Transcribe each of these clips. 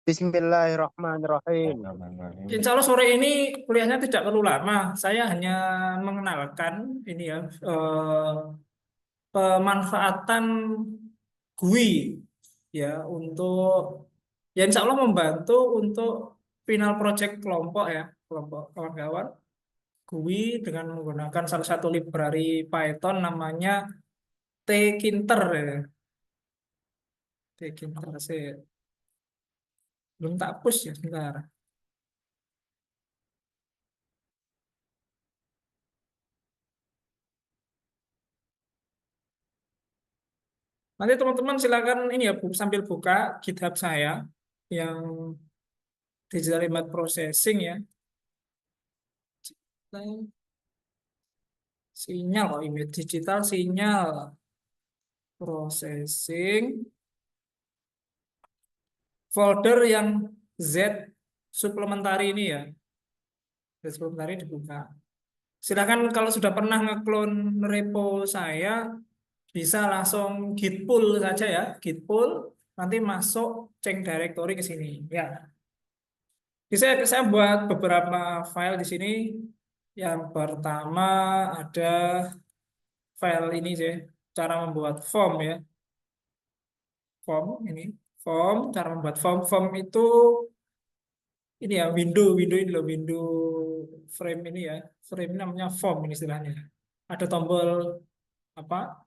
Bismillahirrahmanirrahim. Insya Allah sore ini kuliahnya tidak perlu lama. Saya hanya mengenalkan ini ya pemanfaatan GUI ya untuk ya insya Allah membantu untuk final project kelompok ya kelompok kawan-kawan GUI dengan menggunakan salah satu library Python namanya tkinter ya. Tkinter sih belum tak push ya sebentar. Nanti teman-teman silakan ini ya sambil buka GitHub saya yang digital image processing ya. Sinyal kok image digital sinyal processing folder yang Z suplementari ini ya. Z suplementari dibuka. Silakan kalau sudah pernah ngeklon repo saya bisa langsung git pull saja ya, git pull nanti masuk change directory ke sini ya. Saya buat beberapa file di sini. Yang pertama ada file ini sih, cara membuat form ya. Form ini, form, cara membuat form. Form itu ini ya, window ini loh, window frame ini ya. Frame ini namanya form ini istilahnya. Ada tombol apa?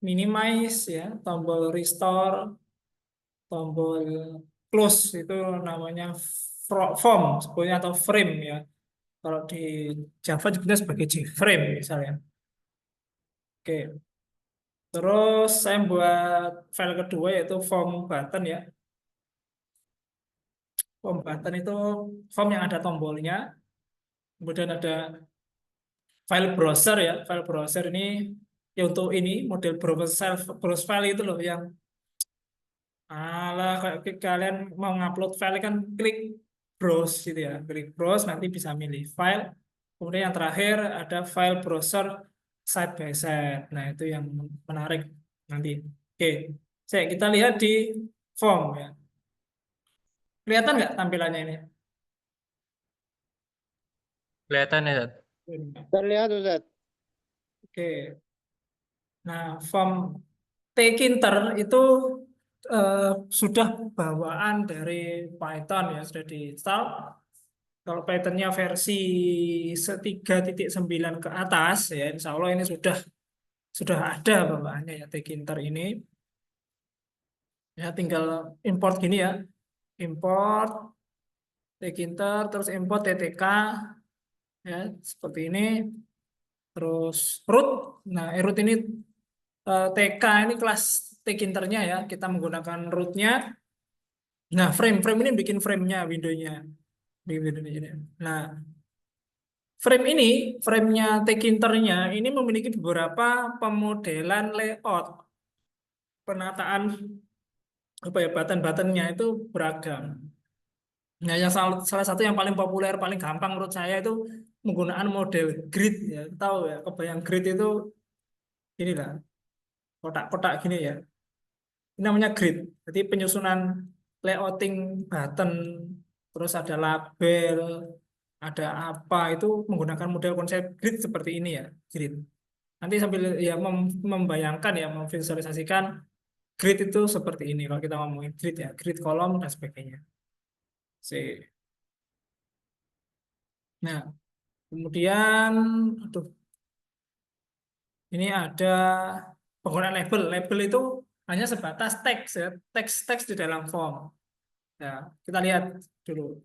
Minimize ya, tombol restore, tombol close itu namanya form sebetulnya atau frame ya. Kalau di Java juga sebagai JFrame misalnya. Oke. Terus saya buat file kedua yaitu form button ya. Form button itu form yang ada tombolnya. Kemudian ada file browser ya. File browser ini ya untuk ini model browse file itu loh yang ala kayak kalian mau ngupload file kan klik browse gitu ya. Klik browse nanti bisa milih file. Kemudian yang terakhir ada file browser side by side. Nah, itu yang menarik nanti. Oke. Kita lihat di form ya. Kelihatan nggak tampilannya ini? Kelihatan ya, Zat? Terlihat Ustaz. Oke. Nah, form tkinter itu eh, sudah bawaan dari Python ya, sudah diinstal. Kalau Pythonnya versi 3.9 ke atas ya, insya Allah ini sudah ada bawaannya ya tkinter ini. Ya, tinggal import gini ya, import tkinter, terus import ttk ya, seperti ini. Terus root, nah root ini TK ini kelas tkinternya ya, kita menggunakan rootnya. Nah, frame ini bikin framenya, windownya. Nah, framenya tkinternya ini memiliki beberapa pemodelan layout, penataan apa ya button-buttonnya itu beragam. Nah, yang salah satu yang paling populer, paling gampang menurut saya itu menggunakan model grid ya. Tahu ya, kebayang grid itu inilah kotak-kotak gini ya. Ini namanya grid. Jadi penyusunan layouting button, terus ada label, ada apa itu menggunakan model konsep grid seperti ini ya, grid. Nanti sambil ya membayangkan ya, memvisualisasikan grid itu seperti ini. Kalau kita ngomongin grid ya, grid kolom dan sebagainya. Nah, kemudian, aduh, ini ada penggunaan label. Label itu hanya sebatas teks ya, teks-teks di dalam form. Ya, kita lihat dulu.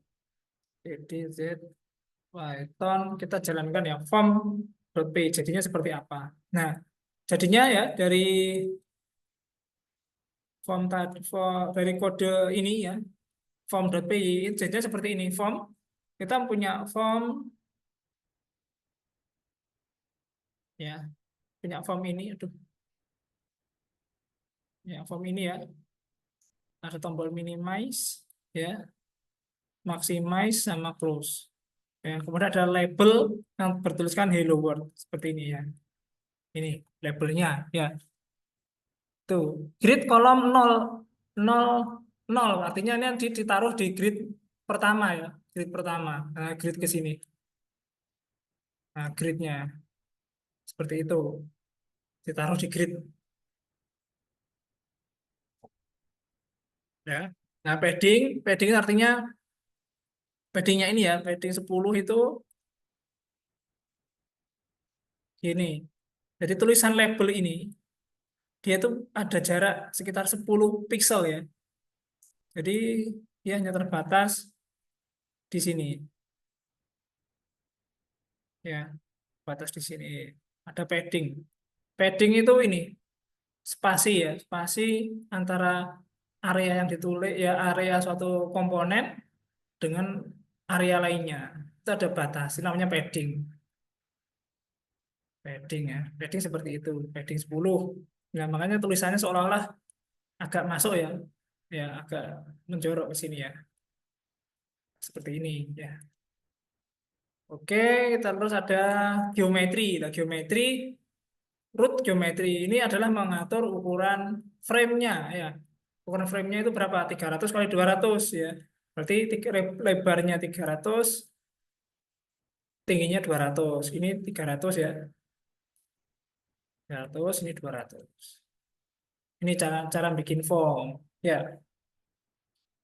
Z Python kita jalankan ya form.p jadinya seperti apa. Nah, jadinya ya dari form tadi dari kode ini ya form.py jadinya seperti ini. Form kita punya form ya, punya form ini aduh. Ya, form ini ya ada tombol minimize ya, maximize sama close. Ya, kemudian ada label yang bertuliskan hello world seperti ini ya. Ini labelnya ya. Tuh, grid kolom 0, 0 nol, artinya ini ditaruh di grid pertama ya, grid pertama. Nah, grid ke sini. Nah, gridnya seperti itu, ditaruh di grid ya. Nah, padding artinya paddingnya ini ya, padding 10 itu gini. Jadi tulisan label ini dia tuh ada jarak sekitar 10 pixel ya. Jadi dia hanya terbatas di sini ya, batas di sini. Ada padding. Padding itu ini spasi ya, spasi antara area yang ditulis ya, area suatu komponen dengan area lainnya. Itu ada batas, itu namanya padding. Padding ya, padding seperti itu, padding 10. Nah, makanya tulisannya seolah-olah agak masuk ya, ya agak menjorok ke sini ya, seperti ini ya. Oke, terus ada geometri. Nah, geometri, root geometri ini adalah mengatur ukuran frame-nya ya. Ukuran frame-nya itu berapa? 300 kali 200 ya. Berarti lebarnya 300, tingginya 200. Ini 300 ya. 300, ini 200. Ini cara cara bikin form. Ya,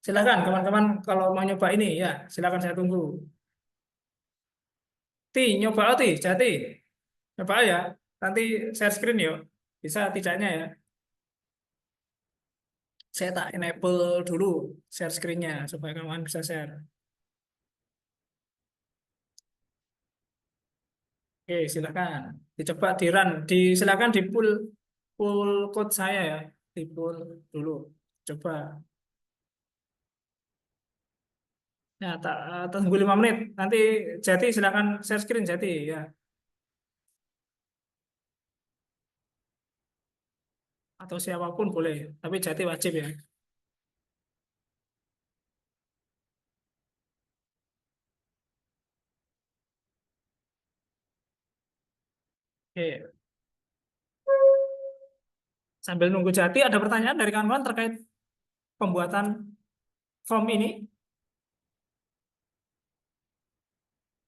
silakan kawan-kawan kalau mau nyoba ini ya, silakan saya tunggu. Nyoba Jati. Nyoba ya. Nanti share screen yuk. Bisa tidaknya ya. Saya tak enable dulu share screen-nya supaya kawan bisa share. Oke, silakan. Dicoba di run, silakan di pull pull code saya ya, di pull dulu. Coba. Ya, tak tunggu 5 menit. Nanti Jati silakan share screen Jati ya. Atau siapapun boleh, tapi Jati wajib ya. Oke. Sambil nunggu Jati, ada pertanyaan dari kawan-kawan terkait pembuatan form ini?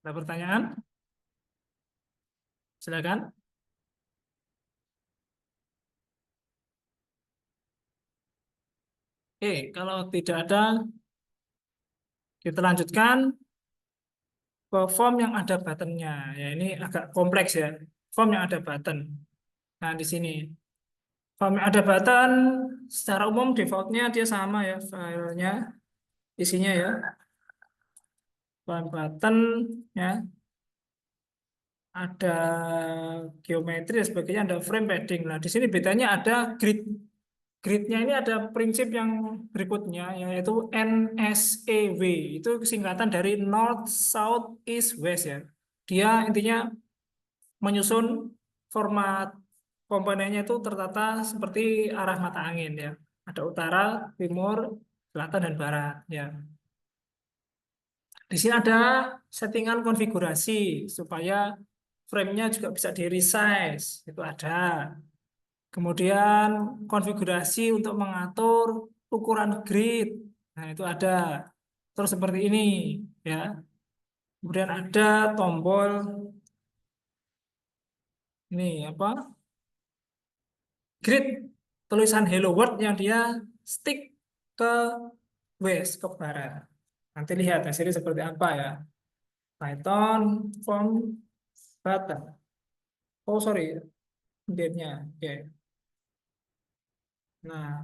Ada pertanyaan? Silakan. Oke, kalau tidak ada, kita lanjutkan ke form yang ada buttonnya. Ya, ini agak kompleks ya. Form yang ada button. Nah, di sini. Form yang ada button, secara umum defaultnya dia sama ya, filenya, isinya ya. Form button, ya. Ada geometri dan sebagainya, ada frame padding. Nah, di sini bedanya ada grid. Gridnya ini ada prinsip yang berikutnya, yaitu NSEW. Itu singkatan dari North, South, East, West ya. Dia intinya menyusun format komponennya itu tertata seperti arah mata angin ya. Ada utara, timur, selatan, dan barat ya. Di sini ada settingan konfigurasi supaya frame-nya juga bisa di-resize. Itu ada. Kemudian konfigurasi untuk mengatur ukuran grid. Nah, itu ada. Terus seperti ini ya. Kemudian ada tombol ini apa? Grid tulisan Hello World yang dia stick ke west, ke barat. Nanti lihat hasilnya seperti apa ya. Python form button. Oh sorry, date-nya. Oke. Nah,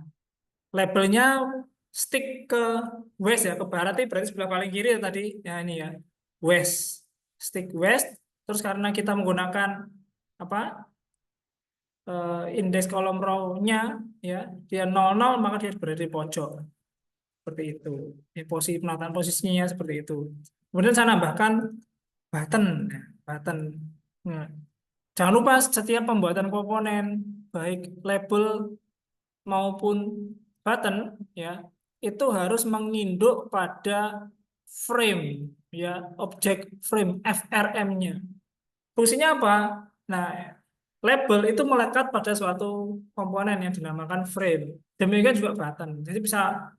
labelnya stick ke west ya, ke barat itu berarti sebelah paling kiri ya tadi. Ya ini ya, west. Stick west. Terus karena kita menggunakan apa indeks kolom row-nya ya, dia 00 maka dia berada di pojok. Seperti itu. Ini posisi penataan posisinya seperti itu. Kemudian saya nambahkan button. Nah, button. Nah, jangan lupa setiap pembuatan komponen baik label maupun button ya itu harus menginduk pada frame ya, objek frame FRM-nya. Fungsinya apa? Nah, label itu melekat pada suatu komponen yang dinamakan frame. Demikian juga button. Jadi bisa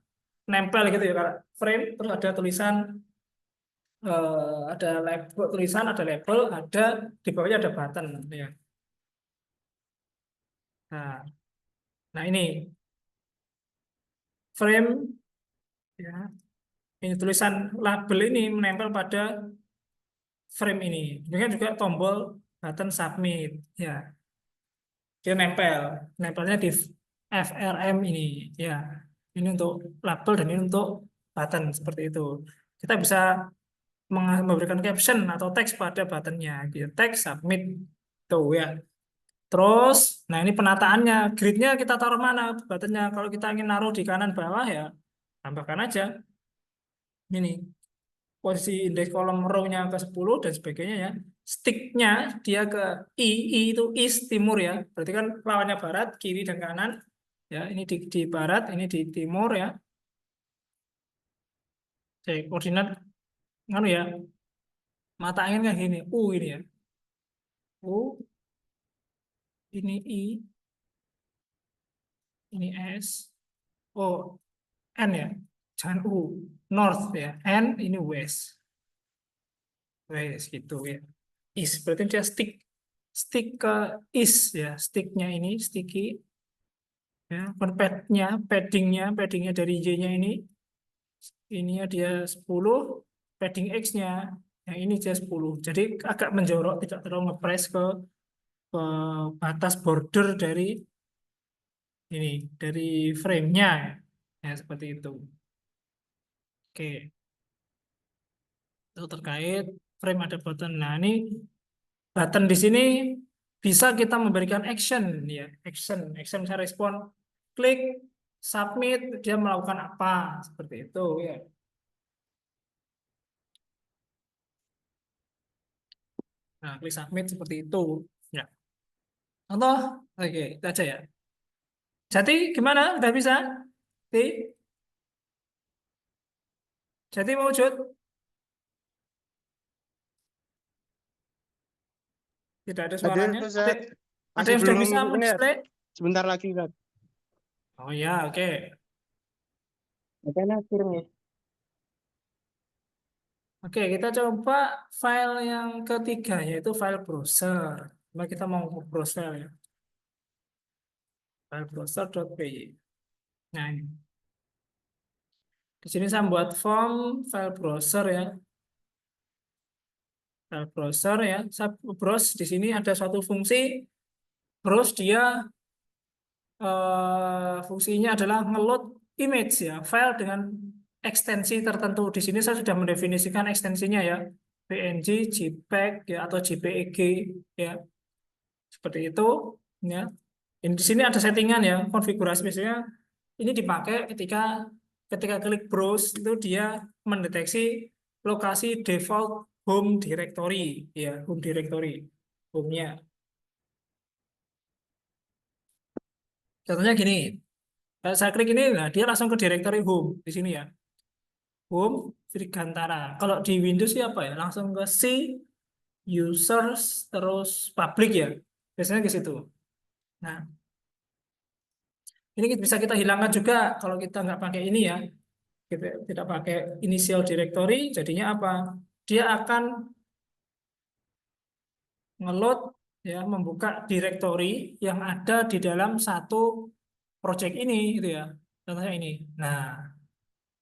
nempel gitu ya, Kak. Frame, terus ada tulisan, ada label, tulisan, ada label, ada di bawahnya ada button ya. Nah, nah ini frame ya. Ini tulisan label ini menempel pada frame ini. Demikian juga tombol button submit ya. Dia nempel, nempelnya di FRM ini ya. Ini untuk label dan ini untuk button seperti itu. Kita bisa memberikan caption atau teks pada buttonnya, gitu. Teks submit tuh ya. Terus, nah ini penataannya, gridnya kita taruh mana buttonnya. Kalau kita ingin naruh di kanan bawah ya, tambahkan aja ini posisi indeks kolom row-nya ke 10 dan sebagainya ya. Stick-nya dia ke I itu east timur ya. Berarti kan lawannya barat, kiri dan kanan. Ya, ini di barat, ini di timur ya. Oke, koordinat nganu ya. Mata angin kan gini, U ini ya. U, ini I, ini S, O, N ya. Jangan U, north ya. N ini west. West gitu ya. East berarti dia stick ke east ya. Sticknya ini sticky ya. Paddingnya dari Y-nya ini dia 10, padding X-nya yang ini dia 10. Jadi agak menjorok, tidak terlalu ngepres ke batas border ini dari frame-nya ya seperti itu. Oke, itu terkait frame ada button. Nah, ini button di sini bisa kita memberikan action ya, action bisa respon klik submit dia melakukan apa seperti itu ya. Nah, klik submit seperti itu. Ya. Contoh, oke, itu aja ya. Jadi gimana? Udah bisa? Jadi, jadi mewujud? Tidak ada Ada suaranya. Ustaz, Ada masih yang sudah belum bisa ini ya, mendisplay? sebentar lagi Ustaz. Oh ya, oke. Makanya kirim nih. Oke, kita coba file yang ketiga, yaitu file browser. Nah, kita mau browse file ya. File browser.py. Nah, ini. Di sini saya buat form file browser ya. File browser ya. Saya browse di sini ada suatu fungsi. Browse dia fungsinya adalah ngeload image ya, file dengan ekstensi tertentu. Di sini saya sudah mendefinisikan ekstensinya ya. PNG, JPEG ya atau JPEG ya. Seperti itu ya. Ini di sini ada settingan ya, konfigurasi biasanya ini dipakai ketika ketika klik browse itu dia mendeteksi lokasi default home directory ya, home directory home-nya. Contohnya gini, kalau saya klik ini, nah dia langsung ke directory home di sini ya, home Virgantara. Kalau di Windows sih apa ya, langsung ke C users terus public ya, biasanya ke situ. Nah, ini bisa kita hilangkan juga kalau kita nggak pakai ini ya. Kita tidak pakai initial directory, jadinya apa? Dia akan ngeload ya, membuka directory yang ada di dalam satu project ini gitu ya. Contohnya ini. Nah,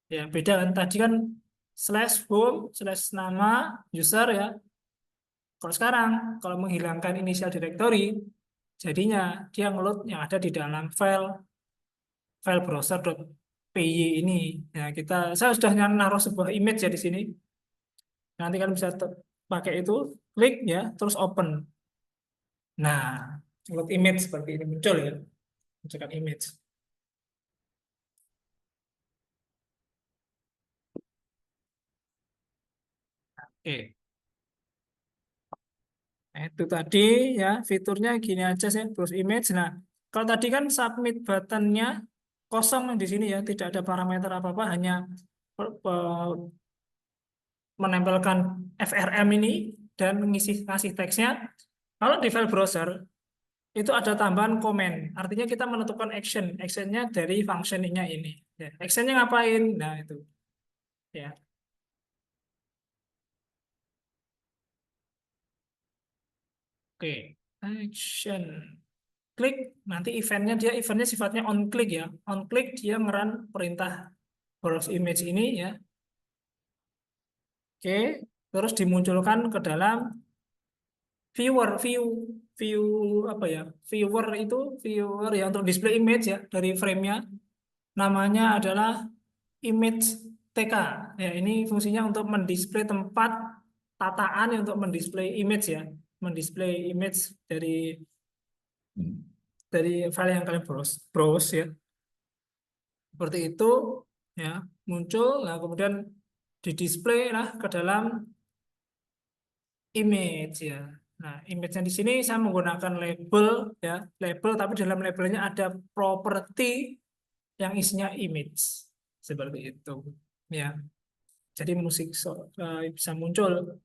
ya beda kan tadi kan slash home slash nama user ya. Kalau sekarang kalau menghilangkan initial directory, jadinya dia ngeload yang ada di dalam file browser.py ini. Ya, saya sudah naruh sebuah image ya di sini. Nanti kan bisa pakai itu, klik ya, terus open. Nah, load image seperti ini muncul ya, munculkan image. Oke, nah, itu tadi ya fiturnya gini aja sih, terus image. Nah, kalau tadi kan submit buttonnya kosong di sini ya, tidak ada parameter apa-apa, hanya menempelkan FRM ini dan ngasih teksnya. Kalau di file browser itu ada tambahan komen. Artinya kita menentukan action. Actionnya dari functioningnya ini. Ya. Actionnya ngapain? Nah, itu. Ya. Oke. Action. Klik. Nanti eventnya sifatnya on click ya. On click dia ngeran perintah browse image ini ya. Oke. Terus dimunculkan ke dalam view view apa ya? Viewer ya untuk display image ya dari frame-nya. Namanya adalah image TK. Ya, ini fungsinya untuk mendisplay tempat tataan ya, untuk mendisplay image ya, mendisplay image dari file yang kalian browse ya. Seperti itu ya, muncul nah kemudian didisplay lah ke dalam image ya. Nah, image-nya di sini saya menggunakan label ya, label tapi dalam labelnya ada property yang isinya image. Seperti itu. Ya. Jadi bisa muncul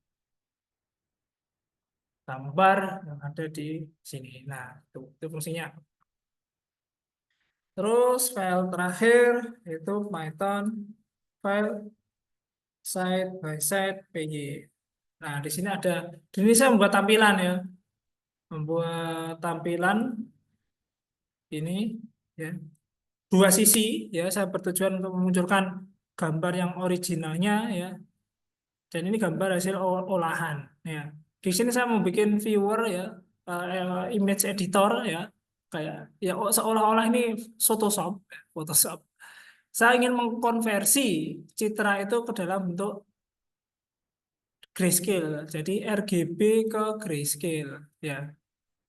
gambar yang ada di sini. Nah, itu fungsinya. Terus file terakhir itu Python file side by side py. Nah, di sini di sini saya membuat tampilan ya, membuat tampilan ini ya, dua sisi ya. Saya bertujuan untuk memunculkan gambar yang originalnya ya, dan ini gambar hasil olahan ya. Di sini saya mau bikin viewer ya, image editor ya, kayak ya seolah-olah ini Photoshop, Photoshop. Saya ingin mengkonversi citra itu ke dalam bentuk grayscale. Jadi RGB ke grayscale ya,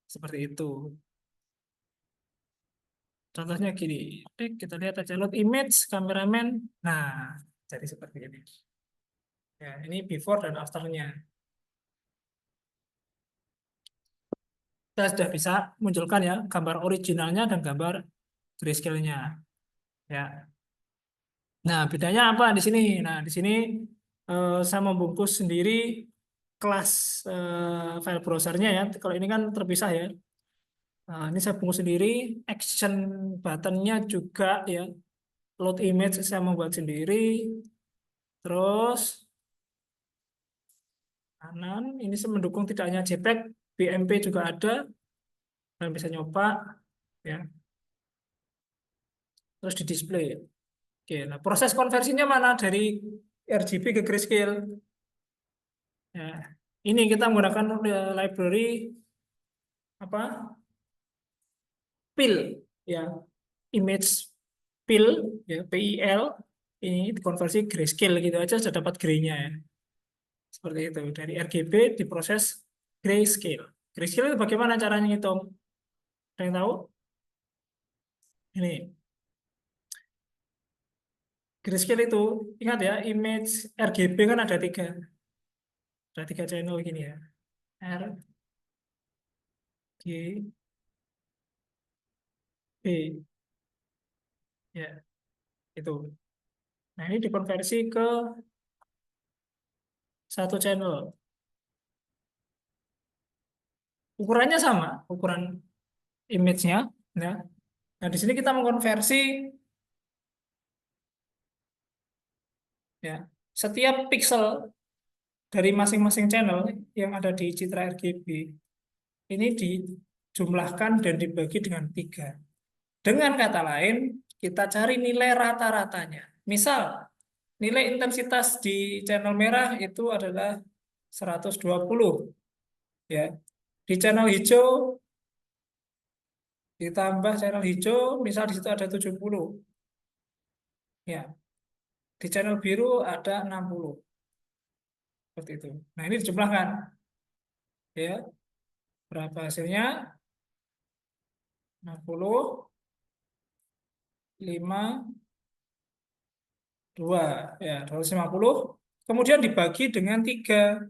seperti itu. Contohnya gini, kita lihat aja load image kameramen. Nah, jadi seperti ini. Ya, ini before dan afternya. Kita sudah bisa munculkan ya gambar originalnya dan gambar grayscale-nya. Ya. Nah, bedanya apa di sini? Nah, di sini saya membungkus sendiri kelas file browsernya ya. Kalau ini kan terpisah ya. Nah, ini saya bungkus sendiri. Action buttonnya juga ya. Load image saya membuat sendiri. Terus kanan ini saya mendukung tidak hanya JPEG, BMP juga ada. Dan bisa nyoba ya. Terus di display. Oke, nah proses konversinya mana dari RGB ke grayscale? Ya, ini kita menggunakan library apa? PIL ya, image PIL ya, PIL ini dikonversi grayscale gitu aja sudah dapat gray-nya ya. Seperti itu. Dari RGB diproses grayscale. Grayscale itu bagaimana caranya ngitung? Ada yang tahu? Ini grayscale itu ingat ya, image RGB kan ada tiga channel gini ya. R, G, B ya itu. Nah ini dikonversi ke satu channel. Ukurannya sama, ukuran image-nya. Ya. Nah di sini kita mengkonversi ya setiap pixel dari masing-masing channel yang ada di citra RGB ini dijumlahkan dan dibagi dengan 3. Dengan kata lain, kita cari nilai rata-ratanya. Misal, nilai intensitas di channel merah itu adalah 120. Ya. Di channel hijau ditambah channel hijau, misal di situ ada 70. Ya. Di channel biru ada 60. Seperti itu. Nah, ini dijumlahkan. Ya. Berapa hasilnya? 60, 5, 2. Ya, 250. Kemudian dibagi dengan 3.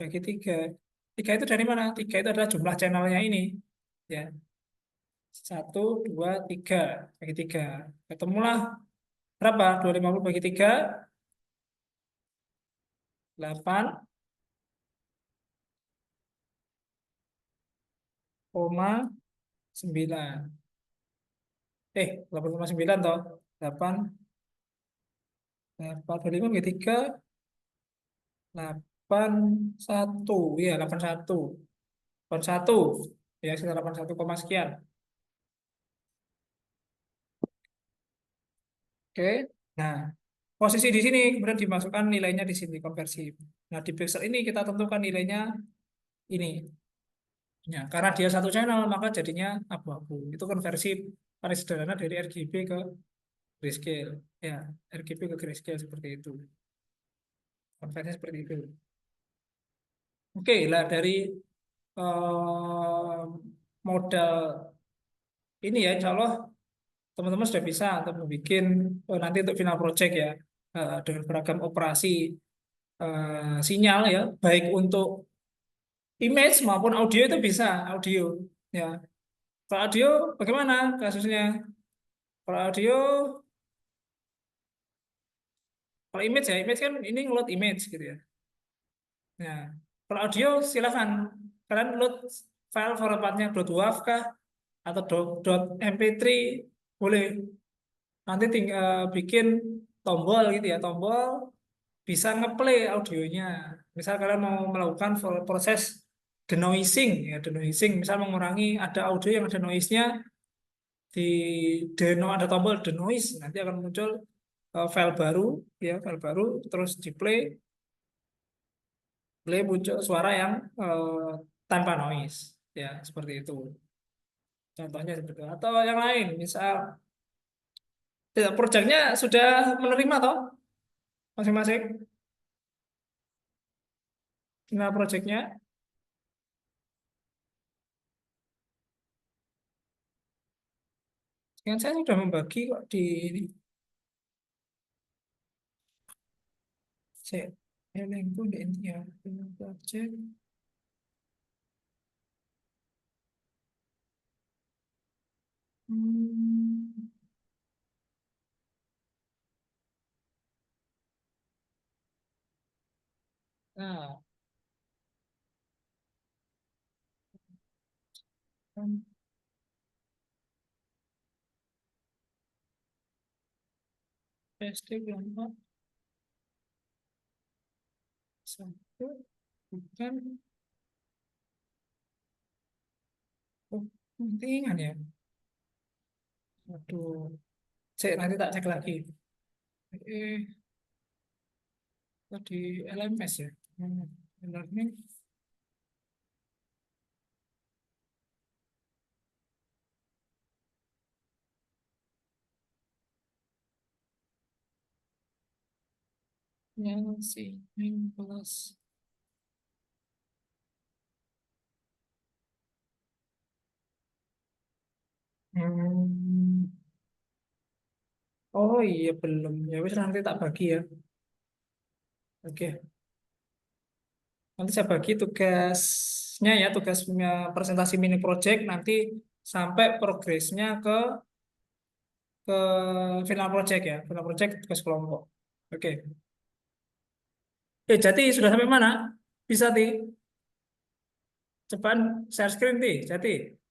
Bagi 3. 3 itu dari mana? 3 itu adalah jumlah channelnya ini. Ya. 1, 2, 3. Bagi 3. Ketemulah berapa? 250 bagi 3. 8. 8,9. 8,9 toh. 8, 45 bagi 3, 81. Iya, 81. 81. Ya, sekitar 81, sekian. Oke. Nah, posisi di sini kemudian dimasukkan nilainya di sini konversi. Nah, di pixel ini kita tentukan nilainya ini. Ya, karena dia satu channel maka jadinya abu-abu. Itu konversi paling sederhana dari RGB ke grayscale. Ya, RGB ke grayscale seperti itu. Konversi seperti itu. Oke, lah dari eh, modal ini ya, insya Allah teman-teman sudah bisa untuk membuat nanti untuk final project ya, dengan beragam operasi sinyal ya, baik untuk image maupun audio itu bisa audio ya. Kalau audio bagaimana kasusnya? Kalau audio, kalau image ya, image kan ini ngeload image gitu ya. Nah, kalau audio silakan kalian load file formatnya .wav kah atau .mp3 boleh. Nanti tinggal bikin tombol gitu ya, tombol bisa ngeplay audionya. Misal kalian mau melakukan proses denoising ya, denoising, misal mengurangi ada audio yang ada noise-nya, di ada tombol denoise, nanti akan muncul file baru ya, file baru terus di play, muncul suara yang tanpa noise ya, seperti itu. Contohnya seperti itu. Atau yang lain, misal ya, proyeknya sudah menerima toh masing-masing. Nah, proyeknya kan saya sudah membagi kok di ini. Saya lingku di ini ya, project. Hmm. Nah, kan PSD kelompok satu bukan kepentingan ya. Waduh, saya nanti tak cek lagi. Eh, tadi LMS ya. Learning. Yang si plus. Hmm. Oh iya belum. Ya wis nanti tak bagi ya. Oke. Nanti saya bagi tugasnya ya, tugasnya presentasi mini project nanti sampai progresnya ke final project ya, final project tugas kelompok. Oke. Jati sudah sampai mana? Bisa ti? Cepat share screen ti, Jati.